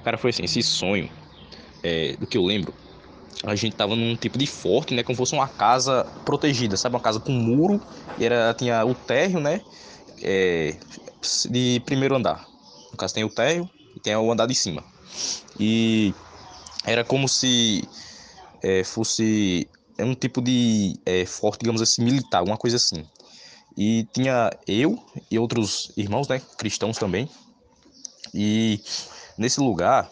Cara, foi assim, esse sonho, do que eu lembro, a gente tava num tipo de forte, né? Como fosse uma casa protegida, sabe? Uma casa com muro, e tinha o térreo, né? É, de primeiro andar. No caso, tem o térreo e tem o andar de cima. E era como se fosse um tipo de forte, digamos assim, militar, uma coisa assim. E tinha eu e outros irmãos, né? Cristãos também. E nesse lugar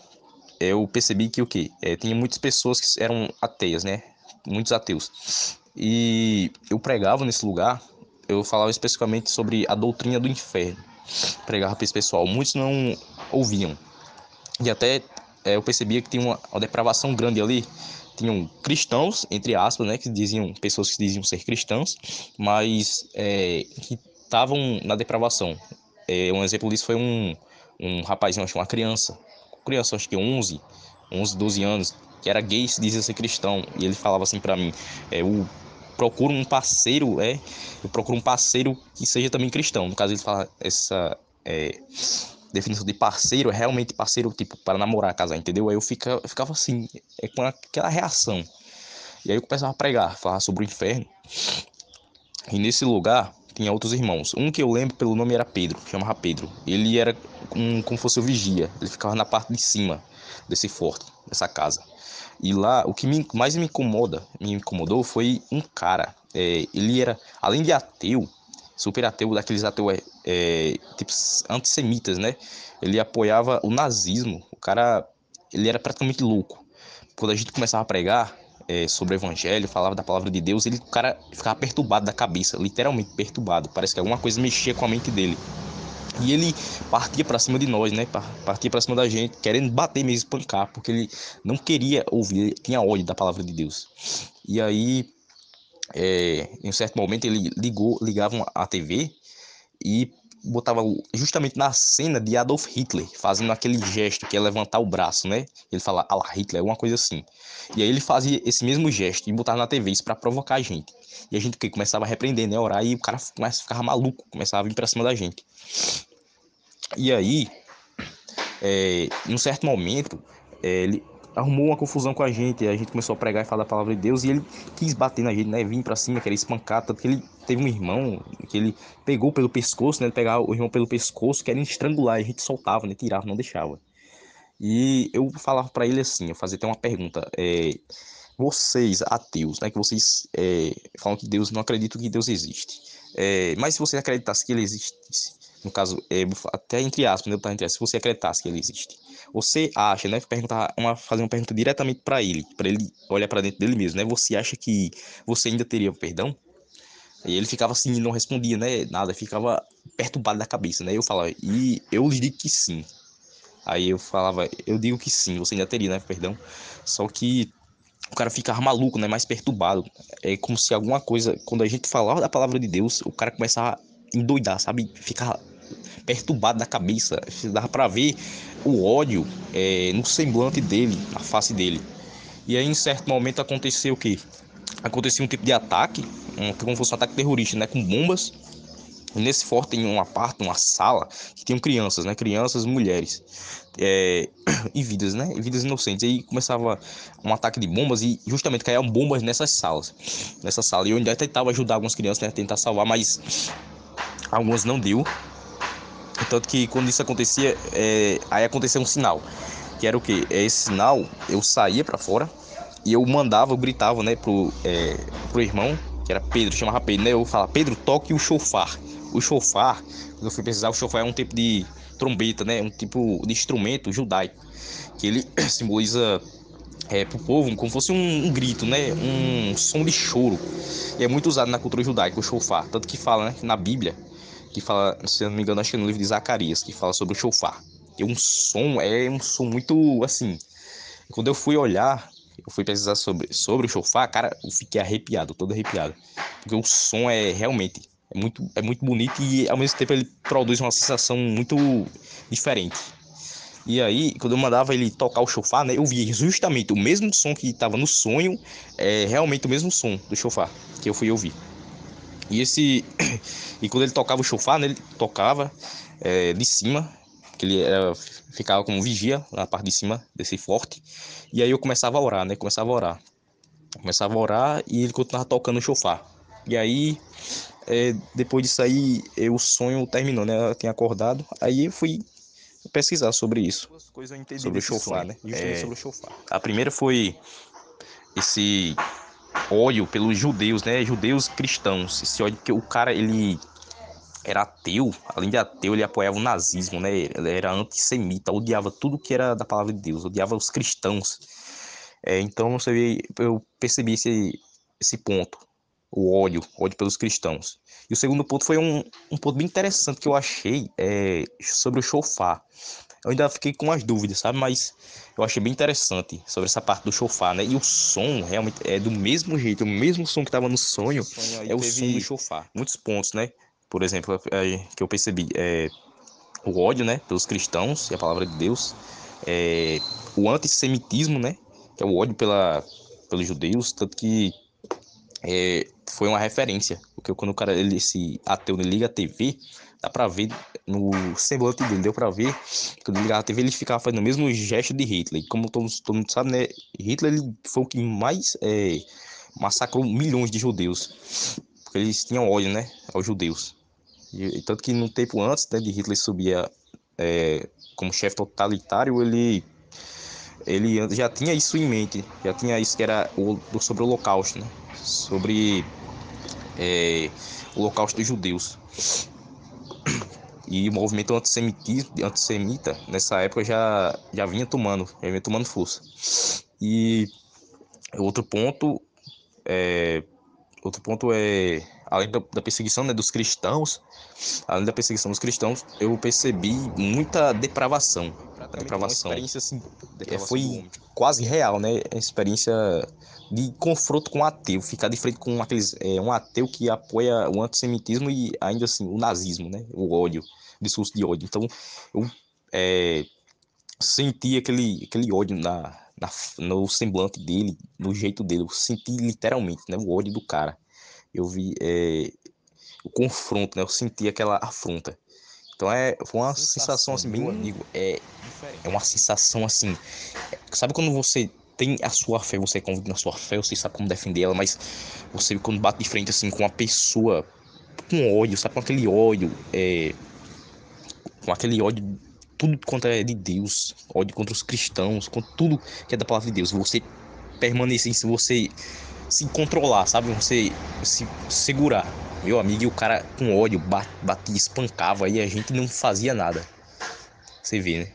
eu percebi que o quê? Tinha muitas pessoas que eram ateias, né? Muitos ateus. E eu pregava nesse lugar, eu falava especificamente sobre a doutrina do inferno. Pregava para esse pessoal. Muitos não ouviam. E até eu percebia que tinha uma depravação grande ali. Tinham cristãos, entre aspas, né? Que diziam, pessoas que diziam ser cristãos, mas que estavam na depravação. Um exemplo disso foi um rapazinho, acho que uma criança, acho que 11, 12 anos, que era gay, se dizia ser cristão, e ele falava assim pra mim, eu procuro um parceiro, eu procuro um parceiro que seja também cristão. No caso, ele fala essa definição de parceiro, é realmente parceiro, tipo, para namorar, casar, entendeu? Aí eu ficava assim, com aquela reação. E aí eu começava a pregar, falar sobre o inferno. E nesse lugar tinha outros irmãos. Um que eu lembro pelo nome era Pedro, chamava Pedro. Ele era como fosse o vigia. Ele ficava na parte de cima desse forte, dessa casa. E lá, o que mais me incomodou foi um cara. Ele era, além de ateu, super ateu, daqueles ateus tipo antissemitas, né? Ele apoiava o nazismo. O cara, ele era praticamente louco. Quando a gente começava a pregar sobre o evangelho, falava da palavra de Deus, o cara ficava perturbado da cabeça, literalmente perturbado. Parece que alguma coisa mexia com a mente dele. E ele partia pra cima de nós, né? Partia pra cima da gente, querendo bater mesmo, espancar, porque ele não queria ouvir, tinha ódio da palavra de Deus. E aí, em um certo momento, ele ligava a TV e botava justamente na cena de Adolf Hitler, fazendo aquele gesto que é levantar o braço, né? Ele fala, Allah Hitler, alguma coisa assim. E aí ele fazia esse mesmo gesto e botava na TV isso pra provocar a gente. E a gente começava a repreender, né? Orar, e o cara ficava maluco, começava a vir pra cima da gente. E aí, em um certo momento, ele arrumou uma confusão com a gente começou a pregar e falar a palavra de Deus, e ele quis bater na gente, né, vir pra cima, querer espancar, tanto que ele teve um irmão que ele pegou pelo pescoço, né, ele pegava o irmão pelo pescoço, querendo estrangular, e a gente soltava, né, tirava, não deixava. E eu falava pra ele assim, eu fazia até uma pergunta, vocês ateus, né, que vocês falam que Deus, não acreditam que Deus existe, mas se você acreditasse que ele existisse, no caso, até entre aspas, né, entre aspas, se você acreditasse que ele existe, você acha, né, fazer uma pergunta diretamente para ele olhar para dentro dele mesmo, né, você acha que você ainda teria perdão? E ele ficava assim, não respondia, né, nada, ficava perturbado da cabeça, né, eu falava, e eu lhe digo que sim. Aí eu falava, eu digo que sim, você ainda teria, né, perdão. Só que o cara ficava maluco, né? Mais perturbado. É como se alguma coisa, quando a gente falava da palavra de Deus, o cara começava a endoidar, sabe? Ficar perturbado da cabeça. Dava pra ver o ódio no semblante dele, na face dele. E aí, em certo momento, aconteceu o quê? Aconteceu um tipo de ataque, como se fosse um ataque terrorista, né? Com bombas. E nesse forte tem uma parte, uma sala, que tinham crianças, né? Crianças, mulheres. E vidas, né? E vidas inocentes. E aí começava um ataque de bombas e justamente caíam bombas nessas salas. Nessa sala. E eu ainda tentava ajudar algumas crianças, né? Tentar salvar, mas algumas não deu. Tanto que quando isso acontecia, aí acontecia um sinal. Que era o quê? Esse sinal, eu saía pra fora e eu mandava, eu gritava, né, pro irmão, que era Pedro, chamava Pedro, né? Eu falava, Pedro, toque o chofar. O chofar, quando eu fui pesquisar, o chofar é um tipo de trombeta, né? Um tipo de instrumento judaico. Que ele simboliza pro povo como fosse um grito, né? Um som de choro. E é muito usado na cultura judaica, o chofar. Tanto que fala, né, na Bíblia, que fala, se eu não me engano, acho que é no livro de Zacarias, que fala sobre o chofar. E um som muito assim. Quando eu fui olhar, eu fui pesquisar sobre o chofar, cara, eu fiquei arrepiado, todo arrepiado. Porque o som é muito bonito e ao mesmo tempo ele produz uma sensação muito diferente. E aí, quando eu mandava ele tocar o chofar, né, eu via justamente o mesmo som que estava no sonho, realmente o mesmo som do chofar que eu fui ouvir. E esse e quando ele tocava o chofar, né, ele tocava de cima. porque ficava como vigia na parte de cima desse forte. E aí eu começava a orar, né? Começava a orar e ele continuava tocando o chofar. E aí, depois disso aí, o sonho terminou, né? Eu tinha acordado, aí eu fui pesquisar sobre isso, Duas coisas eu entendi sobre o desse chofar, sonho, né? justamente sobre o chofar. A primeira foi esse ódio pelos judeus, né? Judeus cristãos. Esse ódio que o cara, ele era ateu, além de ateu, ele apoiava o nazismo, né? Ele era antissemita, odiava tudo que era da palavra de Deus, odiava os cristãos. Então você vê, eu percebi esse ponto, o ódio pelos cristãos. E o segundo ponto foi um ponto bem interessante que eu achei sobre o chofar. Eu ainda fiquei com umas dúvidas, sabe? Mas eu achei bem interessante sobre essa parte do chofar, né? E o som realmente é do mesmo jeito, o mesmo som que estava no sonho é o som do chofar. Muitos pontos, né? Por exemplo, que eu percebi o ódio, né? Pelos cristãos e a palavra de Deus, o antissemitismo, né? Que é o ódio pelos judeus, tanto que foi uma referência, porque quando o cara, esse ateu, ele liga a TV, dá pra ver no semblante dele, deu pra ver, quando ele ligava a TV, ele ficava fazendo o mesmo gesto de Hitler, e como todo mundo sabe, né, Hitler, ele foi o que mais massacrou milhões de judeus, porque eles tinham ódio, né, aos judeus, e tanto que no tempo antes, né, de Hitler subir como chefe totalitário, ele já tinha isso em mente, já tinha isso que era sobre o Holocausto, né, sobre o Holocausto dos judeus. E o movimento antissemita nessa época já vinha tomando força. E outro ponto é, além da perseguição, né, dos cristãos, além da perseguição dos cristãos, eu percebi muita depravação. A depravação, assim, foi quase real, né? A experiência de confronto com o ateu, ficar de frente com um ateu que apoia o antissemitismo e ainda assim o nazismo, né? O ódio, o discurso de ódio. Então, eu senti aquele ódio no semblante dele, no jeito dele. Eu senti literalmente, né? O ódio do cara. Eu vi o confronto, né? Eu senti aquela afronta. Então foi uma sensação assim, bem, meu amigo, é uma sensação assim, sabe quando você tem a sua fé, você é convicto na sua fé, você sabe como defender ela, mas você quando bate de frente assim com uma pessoa com ódio, sabe, com aquele ódio, tudo contra é de Deus, ódio contra os cristãos, com tudo que é da palavra de Deus, você permanecer, se você se controlar, sabe, você se segurar. Meu amigo, e o cara com ódio batia, espancava e a gente não fazia nada. Você vê, né?